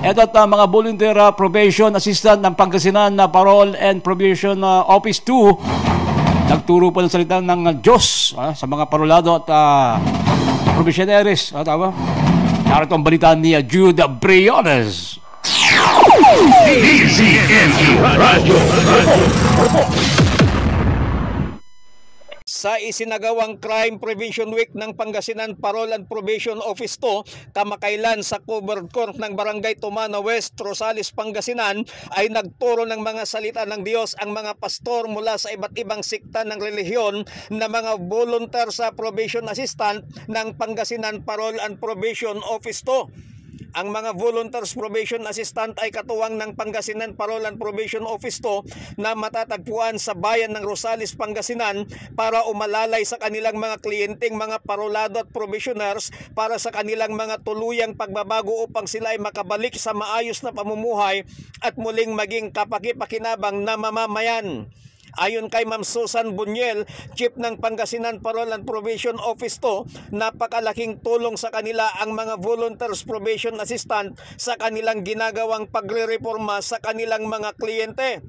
Ito at mga volunteer probation assistant ng Pangasinan na Parole and Probation Office 2. Nagturo po ng salita ng Diyos sa mga parolado at probationaries. Tama? Narito ang balita ni Jude Briones. Sa isinagawang Crime Prevention Week ng Pangasinan Parole and Probation Office 2, kamakailan sa Covered Court ng Barangay Tumana West, Rosales, Pangasinan, ay nagturo ng mga salita ng Diyos ang mga pastor mula sa iba't ibang sikta ng relihiyon na mga volunteer sa probation assistant ng Pangasinan Parole and Probation Office 2. Ang mga volunteers probation assistant ay katuwang ng Pangasinan Parole and Probation Office 2 na matatagpuan sa bayan ng Rosales, Pangasinan para umalalay sa kanilang mga kliyenteng mga parolado at probationers para sa kanilang mga tuluyang pagbabago upang sila ay makabalik sa maayos na pamumuhay at muling maging kapaki-pakinabang na mamamayan. Ayon kay Ma'am Susan Bunyel, Chief ng Pangasinan Parole and Probation Office 2, napakalaking tulong sa kanila ang mga volunteers probation assistant sa kanilang ginagawang pagre-reforma sa kanilang mga kliyente.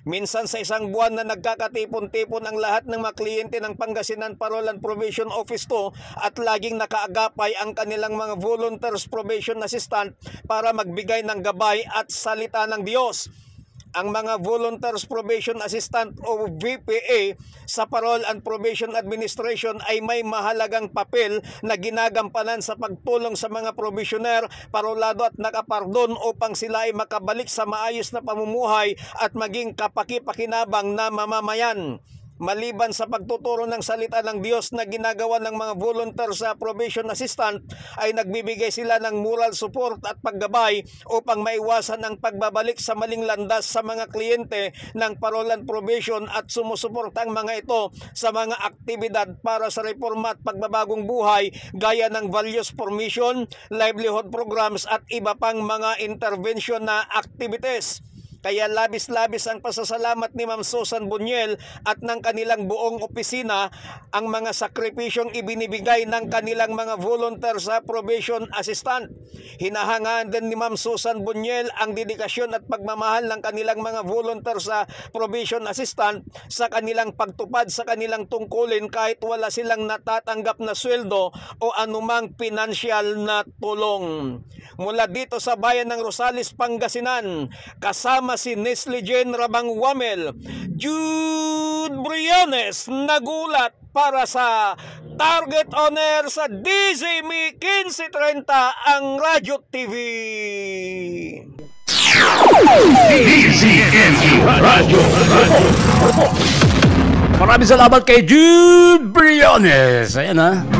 Minsan sa isang buwan na nagkakatipon-tipon ang lahat ng mga kliyente ng Pangasinan Parole and Probation Office 2 at laging nakaagapay ang kanilang mga volunteers probation assistant para magbigay ng gabay at salita ng Diyos. Ang mga Volunteers Probation Assistant o VPA sa Parole and Probation Administration ay may mahalagang papel na ginagampanan sa pagtulong sa mga probationer, parolado at nakapardon upang sila ay makabalik sa maayos na pamumuhay at maging kapaki-pakinabang na mamamayan. Maliban sa pagtuturo ng salita ng Diyos na ginagawa ng mga volunteer sa probation assistant, ay nagbibigay sila ng moral support at paggabay upang maiwasan ang pagbabalik sa maling landas sa mga kliyente ng parole and probation at sumusuporta ang mga ito sa mga aktibidad para sa reforma at pagbabagong buhay gaya ng values formation, livelihood programs at iba pang mga intervention na activities. Kaya labis-labis ang pasasalamat ni Ma'am Susan Bunyel at ng kanilang buong opisina ang mga sakripisyong ibinibigay ng kanilang mga volunteer sa probation assistant. Hinahangaan din ni Ma'am Susan Bunyel ang dedikasyon at pagmamahal ng kanilang mga volunteer sa probation assistant sa kanilang pagtupad sa kanilang tungkulin kahit wala silang natatanggap na sweldo o anumang pinansyal na tulong. Mula dito sa bayan ng Rosales, Pangasinan, kasama si Nestle Jen Rabangwamel, Jude Briones nagulat para sa Target Owner sa DZME 1530 ang Radyo TV. Maraming salamat kay Jude Briones. Ayan